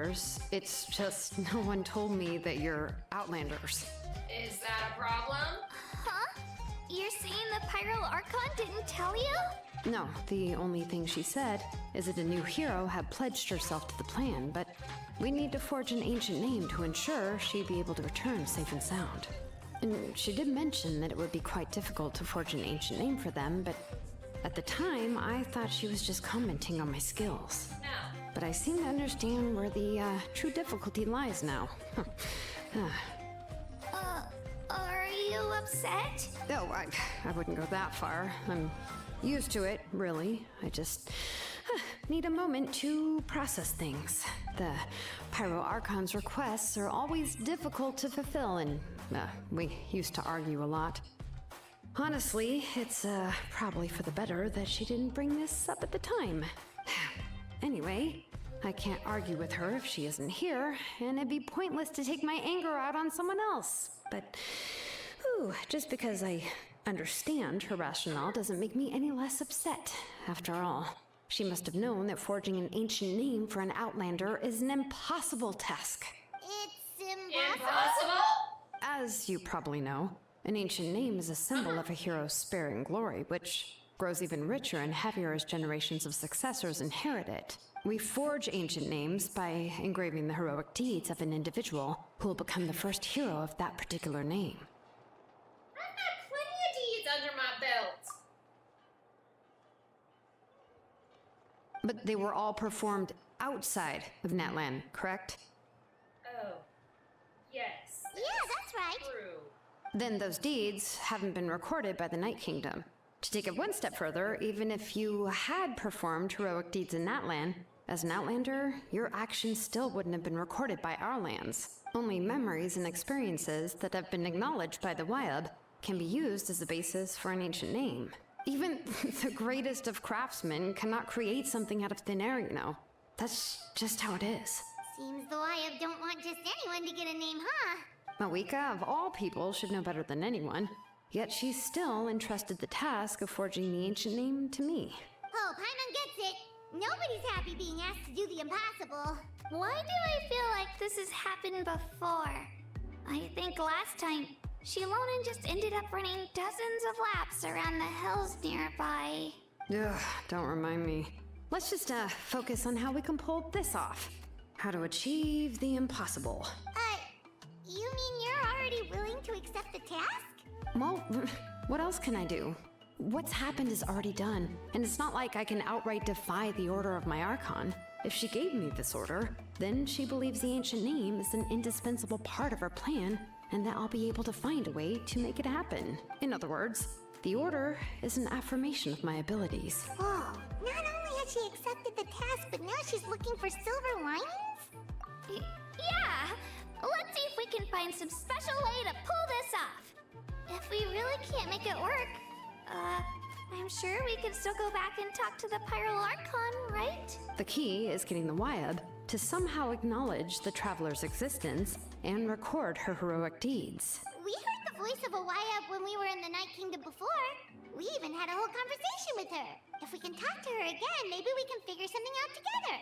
travelers. It's just no one told me that you're outlanders. Is that a problem? Huh? You're saying the Pyro Archon didn't tell you? No, the only thing she said is that a new hero had pledged herself to the plan, but we need to forge an ancient name to ensure she'd be able to return safe and sound. And she did mention that it would be quite difficult to forge an ancient name for them, but at the time, I thought she was just commenting on my skills. No. But I seem to understand where the true difficulty lies now. Are you upset? Oh, I wouldn't go that far. I'm used to it, really. I just need a moment to process things. The Pyro Archon's requests are always difficult to fulfill, and we used to argue a lot. Honestly, it's probably for the better that she didn't bring this up at the time. Anyway, I can't argue with her if she isn't here, and it'd be pointless to take my anger out on someone else. But, just because I understand her rationale doesn't make me any less upset. After all, she must have known that forging an ancient name for an outlander is an impossible task. It's impossible? Impossible? As you probably know, an ancient name is a symbol of a hero's spirit and glory, which grows even richer and heavier as generations of successors inherit it. We forge ancient names by engraving the heroic deeds of an individual who will become the first hero of that particular name. I've got plenty of deeds under my belt. But they were all performed outside of Natlan, correct? Oh. Yes. Yeah, that's right. True. Then those deeds haven't been recorded by the Night Kingdom. To take it one step further, even if you had performed heroic deeds in Natlan, as an outlander, your actions still wouldn't have been recorded by our lands. Only memories and experiences that have been acknowledged by the Wyab can be used as a basis for an ancient name. Even the greatest of craftsmen cannot create something out of thin air, you know. That's just how it is. Seems the Wyab don't want just anyone to get a name, huh? Mawika, of all people, should know better than anyone. Yet she still entrusted the task of forging the ancient name to me. Oh, Paimon gets it. Nobody's happy being asked to do the impossible. Why do I feel like this has happened before? I think last time, Shilonen just ended up running dozens of laps around the hills nearby. Ugh, don't remind me. Let's just focus on how we can pull this off. How to achieve the impossible. You mean you're already willing to accept the task? Well, what else can I do? What's happened is already done, and it's not like I can outright defy the order of my Archon. If she gave me this order, then she believes the ancient name is an indispensable part of her plan, and that I'll be able to find a way to make it happen. In other words, the order is an affirmation of my abilities. Whoa, not only has she accepted the task, but now she's looking for silver linings? Yeah! Let's see if we can find some special way to pull this off. If we really can't make it work, I'm sure we can still go back and talk to the Pyro Archon, right? The key is getting the Wyab to somehow acknowledge the traveler's existence and record her heroic deeds. We heard the voice of a Wyab when we were in the Night Kingdom before. We even had a whole conversation with her. If we can talk to her again, maybe we can figure something out together.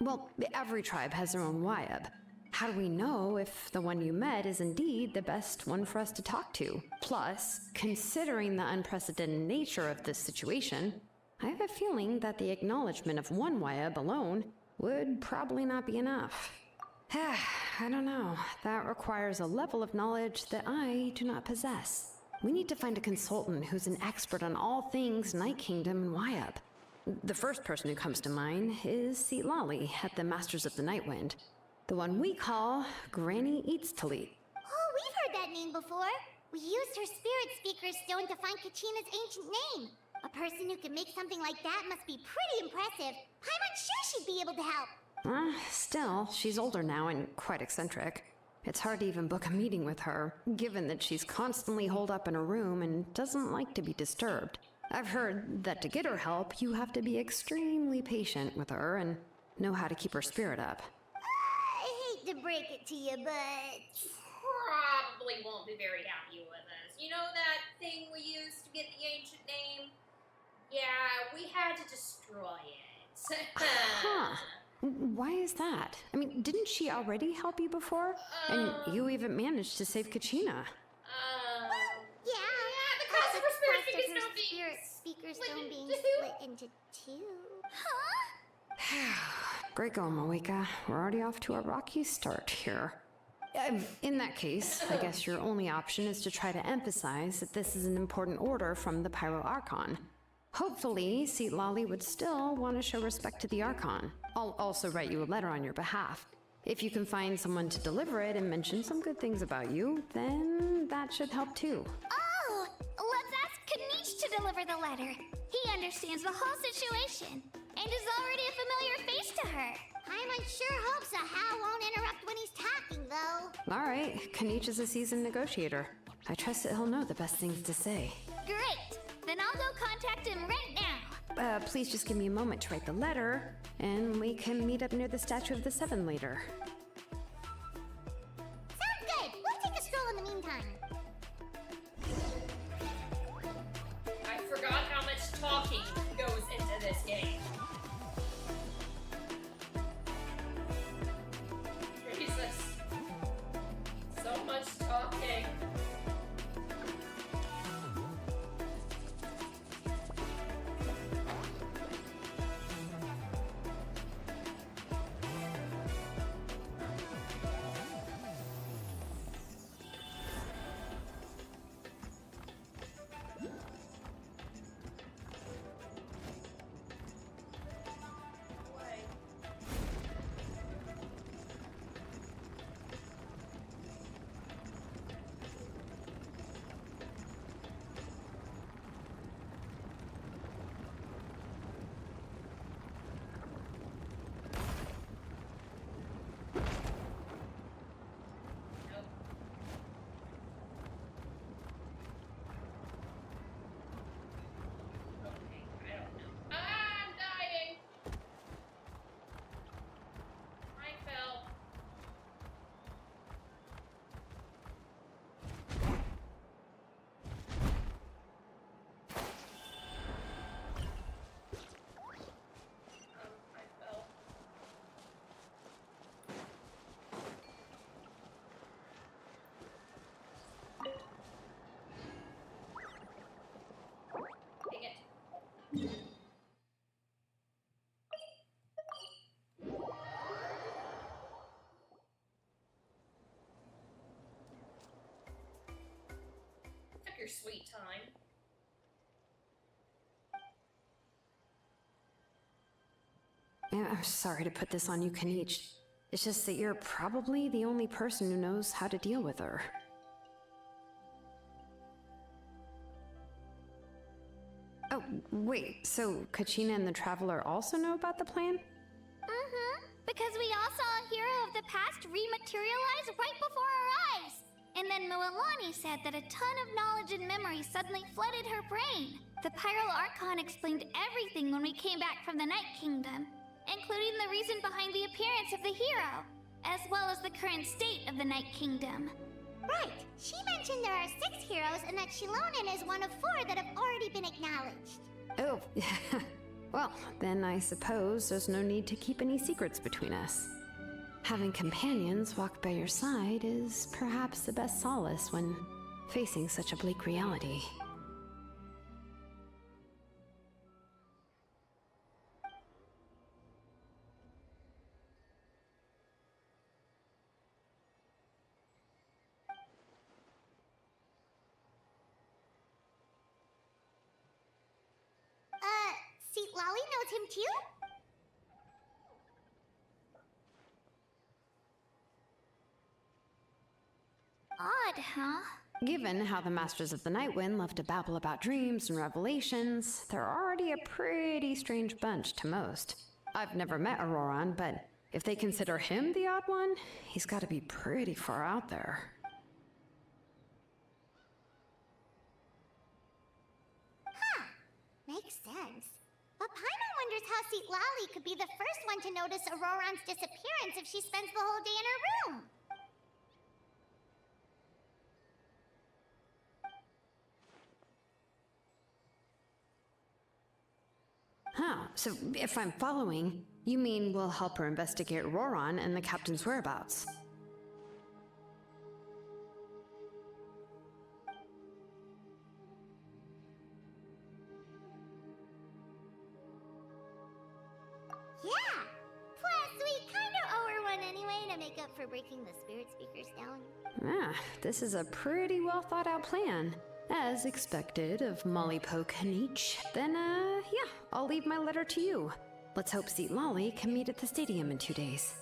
Well, every tribe has their own Wyab. How do we know if the one you met is indeed the best one for us to talk to? Plus, considering the unprecedented nature of this situation, I have a feeling that the acknowledgement of one Wyab alone would probably not be enough. I don't know. That requires a level of knowledge that I do not possess. We need to find a consultant who's an expert on all things Night Kingdom and Wyab. The first person who comes to mind is Seatlali at the Masters of the Nightwind. The one we call Granny Eats Talit. Oh, we've heard that name before. We used her Spirit Speaker stone to find Kachina's ancient name. A person who can make something like that must be pretty impressive. I'm sure she'd be able to help. Still, she's older now and quite eccentric. It's hard to even book a meeting with her, given that she's constantly holed up in her room and doesn't like to be disturbed. I've heard that to get her help, you have to be extremely patient with her and know how to keep her spirit up. I hate to break it to you, but... Probably won't be very happy with us. You know that thing we used to get the ancient name? Yeah, we had to destroy it. Huh. Why is that? I mean, didn't she already help you before? And you even managed to save Kachina. Yeah, the cost of her spirit speakers split don't into being two. split into two. Huh? Great going, Moeka. We're already off to a rocky start here. In that case, I guess your only option is to try to emphasize that this is an important order from the Pyro Archon. Hopefully, Seat Lolly would still want to show respect to the Archon. I'll also write you a letter on your behalf. If you can find someone to deliver it and mention some good things about you, then that should help too. Oh, let's ask Kanich to deliver the letter. He understands the whole situation and is already a familiar face to her. Paimon sure hopes a Hal won't interrupt when he's talking, though. All right, Kanich is a seasoned negotiator. I trust that he'll know the best things to say. Great. Then I'll go contact him right now. Please just give me a moment to write the letter, and we can meet up near the Statue of the Seven later. Sounds good. We'll take a stroll in the meantime. I forgot how much talking goes into this game. Jesus. So much talking. Took your sweet time. Yeah, I'm sorry to put this on you, Kanich. It's just that you're probably the only person who knows how to deal with her. Oh, wait, so Kachina and the Traveler also know about the plan? Because we all saw a hero of the past rematerialize right before our eyes. And then Moalani said that a ton of knowledge and memory suddenly flooded her brain. The Pyro Archon explained everything when we came back from the Night Kingdom, including the reason behind the appearance of the hero, as well as the current state of the Night Kingdom. Right. She mentioned there are 6 heroes and that Shilonen is one of 4 that have already been acknowledged. Oh, well, then I suppose there's no need to keep any secrets between us. Having companions walk by your side is perhaps the best solace when facing such a bleak reality. Seat Lolly knows him too? Odd, huh? Given how the Masters of the Nightwind love to babble about dreams and revelations, they're already a pretty strange bunch to most. I've never met Auroran, but if they consider him the odd one, he's got to be pretty far out there. Makes sense. But Paimon wonders how Seat Lolly could be the first one to notice Auroran's disappearance if she spends the whole day in her room. Huh, so if I'm following, You mean we'll help her investigate Roron and the captain's whereabouts? Yeah! Plus, we kinda owe her one anyway to make up for breaking the spirit speakers down. Ah, this is a pretty well thought out plan. As expected of Molly Poke Kanich. Then, yeah, I'll leave my letter to you. Let's hope Seat Lolly can meet at the stadium in 2 days.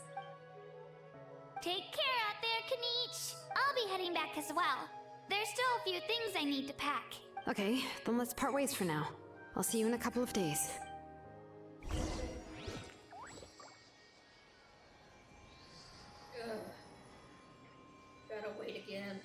Take care out there, Kanich. I'll be heading back as well. There's still a few things I need to pack. Okay, then let's part ways for now. I'll see you in a couple of days. Ugh. Gotta wait again.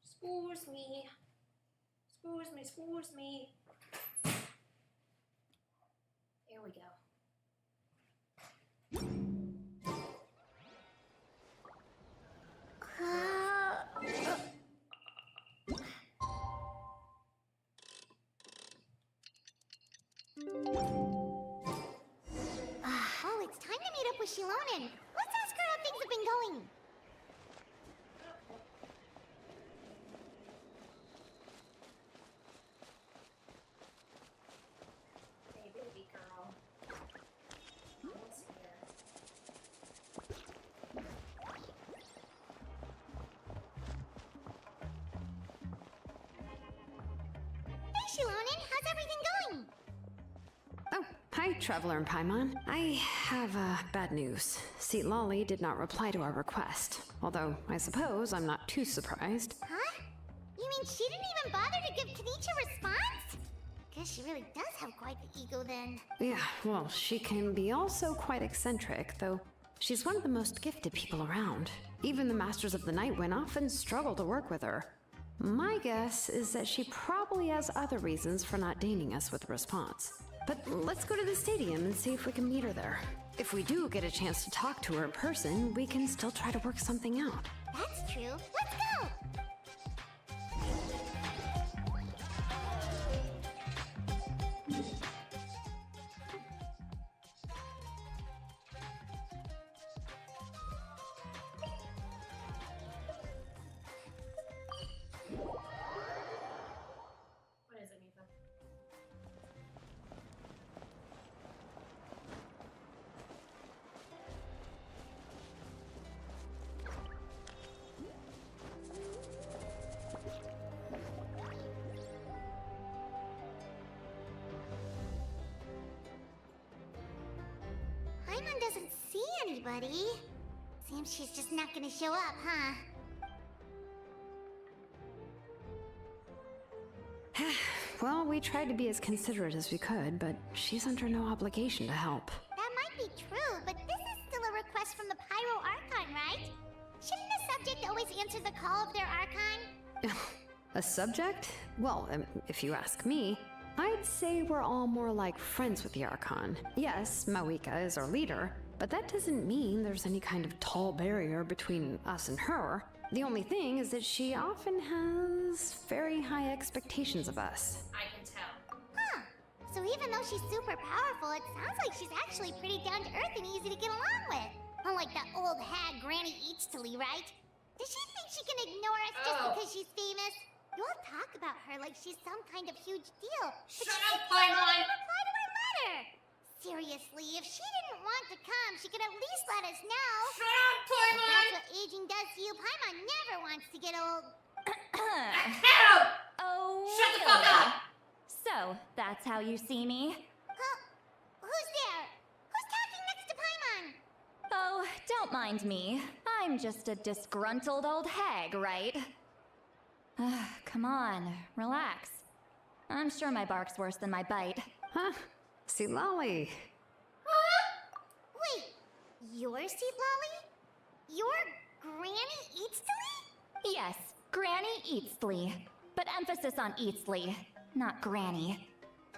Scores me. Scores me, scores me. There we go. Oh, it's time to meet up with Shilonen. Let's ask her how things have been going. Hey, baby girl. What's here? Hey, Shilonen, how's everything going? Oh, hi, Traveler and Paimon. I have, bad news. Seat Lolly did not reply to our request. Although, I suppose I'm not too surprised. Huh? You mean she didn't even bother to give Kanichi a response? Guess she really does have quite the ego then. Yeah, well, she can be also quite eccentric, though she's one of the most gifted people around. Even the Masters of the Nightwind often struggle to work with her. My guess is that she probably has other reasons for not deigning us with a response. But let's go to the stadium and see if we can meet her there. If we do get a chance to talk to her in person, we can still try to work something out. That's true. Let's go! What is it, Mifa? Paimon doesn't see anybody. Seems she's just not gonna show up, huh? Well, we tried to be as considerate as we could, but she's under no obligation to help. That might be true, but this is still a request from the Pyro Archon, right? Shouldn't the subject always answer the call of their Archon? A subject? Well, if you ask me, I'd say we're all more like friends with the Archon. Yes, Mawika is our leader, but that doesn't mean there's any kind of tall barrier between us and her. The only thing is that she often has very high expectations of us. I can tell. Huh. So even though she's super powerful, it sounds like she's actually pretty down to earth and easy to get along with. Unlike that old hag Granny Eachtilly, right? Does she think she can ignore us just because she's famous? You all talk about her like she's some kind of huge deal. Shut up, Paimon! Reply to our letter! Seriously, if she didn't want to come, she could at least let us know. Shut up, Paimon! That's what aging does to you. Paimon never wants to get old. Help! Oh, Shut the fuck really? up! So, that's how you see me? Huh? Who's there? Who's talking next to Paimon? Oh, don't mind me. I'm just a disgruntled old hag, right? Come on, relax. I'm sure my bark's worse than my bite. Huh? See, Lolly. Wait, you're Seat Lolly? You're Granny Eatsley? Yes, Granny Eatsley. But emphasis on Eatsley, not Granny.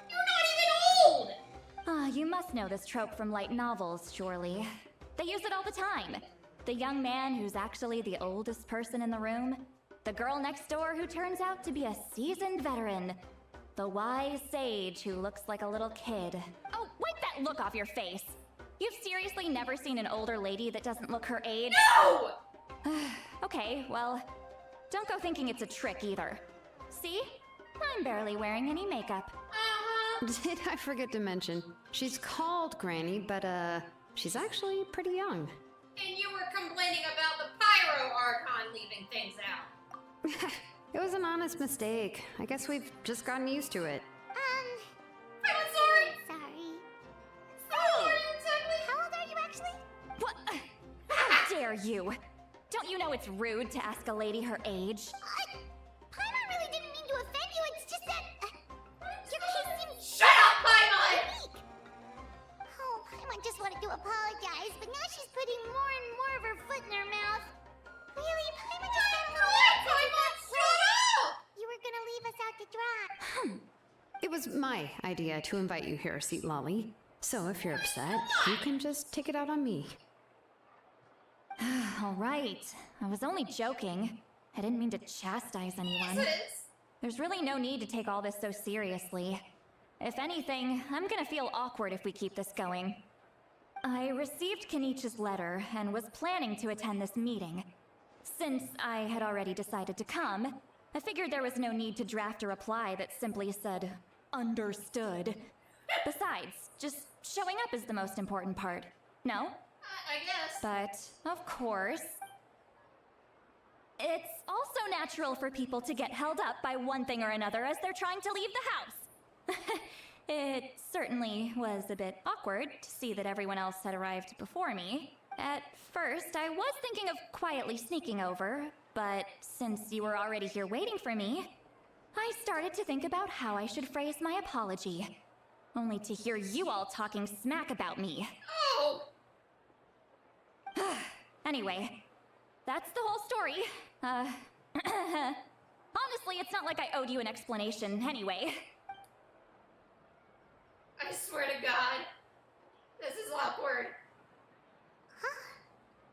You're not even old! Ah, you must know this trope from light novels, surely. They use it all the time. The young man who's actually the oldest person in the room. The girl next door who turns out to be a seasoned veteran. The wise sage who looks like a little kid. Oh, wipe that look off your face! You've seriously never seen an older lady that doesn't look her age? No! Okay, well, don't go thinking it's a trick either. See? I'm barely wearing any makeup. Did I forget to mention? She's called Granny, but she's actually pretty young. And you were complaining about the Pyro Archon leaving things out. It was an honest mistake. I guess we've just gotten used to it. I'm sorry! Sorry. How old are you exactly? How old are you actually? What? How dare you? Don't you know it's rude to ask a lady her age? Paimon really didn't mean to offend you, it's just that... your case seems... Shut up, Paimon! weak. Oh, Paimon just wanted to apologize, but now she's putting more and more of her foot in her mouth. Really, Paimon just got a little... Paimon, shut up! You were gonna leave us out to dry. It was my idea to invite you here, Seat Lolly. So if you're upset, you can just take it out on me. All right. I was only joking. I didn't mean to chastise anyone. Jesus! There's really no need to take all this so seriously. If anything, I'm gonna feel awkward if we keep this going. I received Kenichi's letter and was planning to attend this meeting. Since I had already decided to come, I figured there was no need to draft a reply that simply said, "Understood." Besides, just showing up is the most important part. No? I guess. But, of course, it's also natural for people to get held up by one thing or another as they're trying to leave the house. It certainly was a bit awkward to see that everyone else had arrived before me. At first, I was thinking of quietly sneaking over, but since you were already here waiting for me, I started to think about how I should phrase my apology. Only to hear you all talking smack about me. Oh! Anyway, that's the whole story. Honestly, it's not like I owed you an explanation anyway. I swear to God. This is awkward. Huh?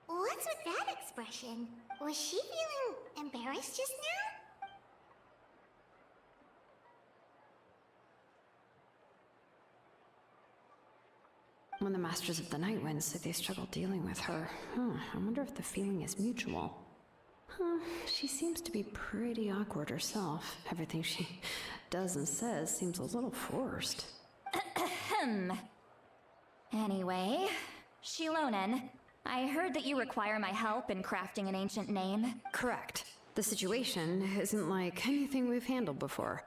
What's with that expression? Was she feeling embarrassed just now? When the Masters of the Night Wind said they struggled dealing with her, I wonder if the feeling is mutual. She seems to be pretty awkward herself. Everything she does and says seems a little forced. Anyway, Shilonen, I heard that you require my help in crafting an ancient name. Correct. The situation isn't like anything we've handled before.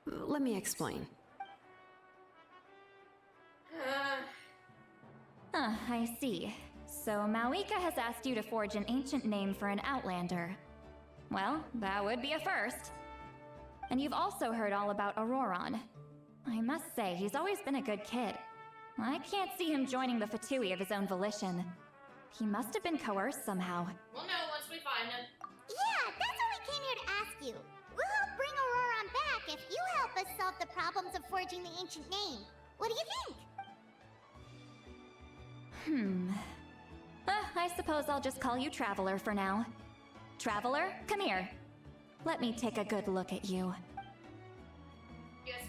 Let me explain. I see. So Mawika has asked you to forge an ancient name for an Outlander. Well, that would be a first. And you've also heard all about Auroron. I must say, he's always been a good kid. I can't see him joining the Fatui of his own volition. He must have been coerced somehow. We'll know once we find him. Yeah, that's what we came here to ask you. We'll help bring if you help us solve the problems of forging the ancient name. What do you think? I suppose I'll just call you Traveler for now. Traveler, come here. Let me take a good look at you. Yes,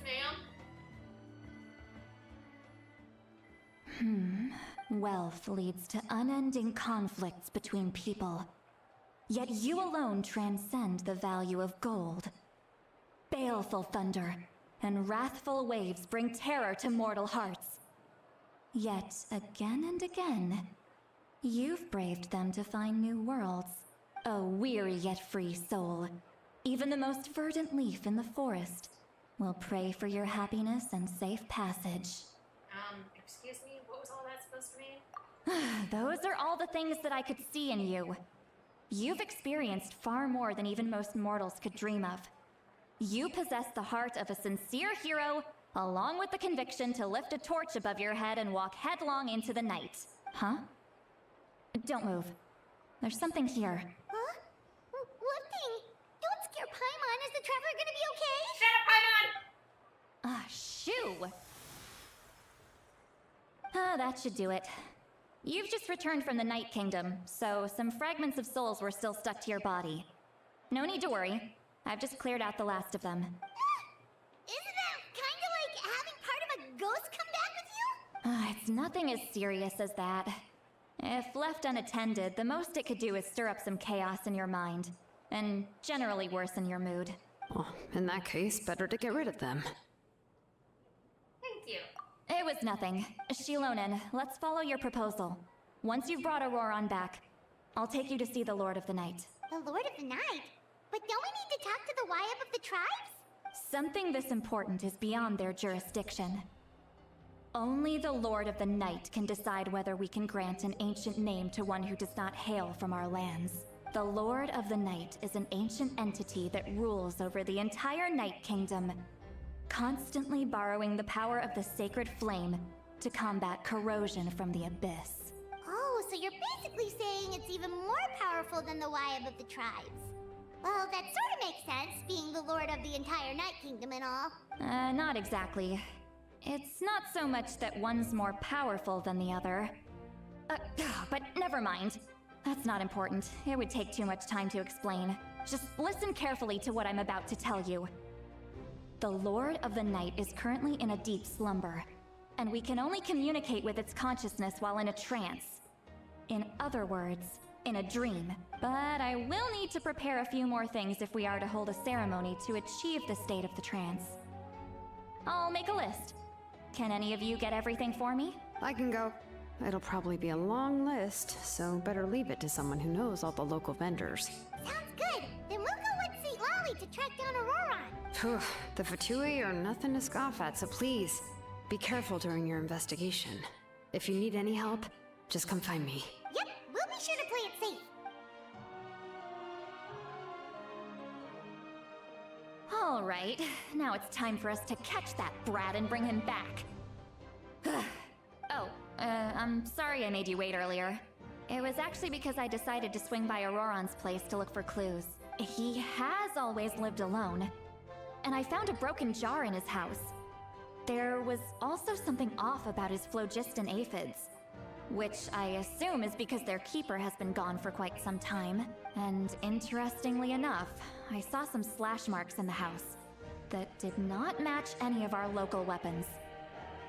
ma'am. Wealth leads to unending conflicts between people. Yet you alone transcend the value of gold. Baleful thunder and wrathful waves bring terror to mortal hearts. Yet, again and again, you've braved them to find new worlds. A weary yet free soul. Even the most verdant leaf in the forest will pray for your happiness and safe passage. Excuse me, what was all that supposed to mean? Those are all the things that I could see in you. You've experienced far more than even most mortals could dream of. You possess the heart of a sincere hero, along with the conviction to lift a torch above your head and walk headlong into the night. Huh? Don't move. There's something here. Huh? What thing? Don't scare Paimon. Is the Traveler gonna be okay? Shut up, Paimon! Shoo! That should do it. You've just returned from the Night Kingdom, so some fragments of souls were still stuck to your body. No need to worry. I've just cleared out the last of them. Isn't that kinda like having part of a ghost come back with you? It's nothing as serious as that. If left unattended, the most it could do is stir up some chaos in your mind, and generally worsen your mood. Well, in that case, better to get rid of them. Thank you. It was nothing. Shilonen, let's follow your proposal. Once you've brought Auroron back, I'll take you to see the Lord of the Night. The Lord of the Night? But don't we need to talk to the Wyab of the tribes? Something this important is beyond their jurisdiction. Only the Lord of the Night can decide whether we can grant an ancient name to one who does not hail from our lands. The Lord of the Night is an ancient entity that rules over the entire Night Kingdom, constantly borrowing the power of the sacred flame to combat corrosion from the abyss. Oh, so you're basically saying it's even more powerful than the Wyab of the tribes. Well, that sort of makes sense, being the lord of the entire Night Kingdom and all. Not exactly. It's not so much that one's more powerful than the other. But never mind. That's not important. It would take too much time to explain. Just listen carefully to what I'm about to tell you. The Lord of the Night is currently in a deep slumber, and we can only communicate with its consciousness while in a trance. In other words, in a dream. But I will need to prepare a few more things if we are to hold a ceremony to achieve the state of the trance. I'll make a list. Can any of you get everything for me? I can go. It'll probably be a long list, so better leave it to someone who knows all the local vendors. Sounds good. Then we'll go with St. Lolly to track down Auroron. Phew, the Fatui are nothing to scoff at, so please, be careful during your investigation. If you need any help, just come find me. Yep, we'll be sure to play it safe. All right, now it's time for us to catch that brat and bring him back. I'm sorry I made you wait earlier. It was actually because I decided to swing by Auroron's place to look for clues. He has always lived alone, and I found a broken jar in his house. There was also something off about his phlogiston aphids, which I assume is because their keeper has been gone for quite some time. And interestingly enough, I saw some slash marks in the house that did not match any of our local weapons.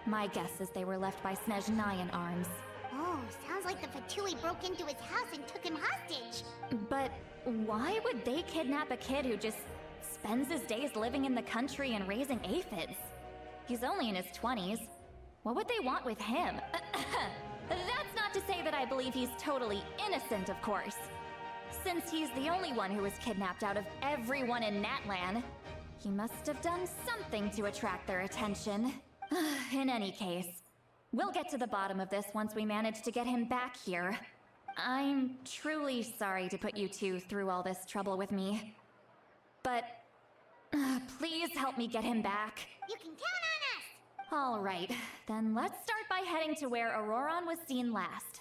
My guess is they were left by Snezhnayan arms. Oh, sounds like the Fatui broke into his house and took him hostage. But why would they kidnap a kid who just spends his days living in the country and raising aphids? He's only in his 20s. What would they want with him? That's not to say that I believe he's totally innocent, of course. Since he's the only one who was kidnapped out of everyone in Natlan, he must have done something to attract their attention. In any case, we'll get to the bottom of this once we manage to get him back here. I'm truly sorry to put you two through all this trouble with me. But please help me get him back. You can count on us! All right, then let's start by heading to where Auroron was seen last.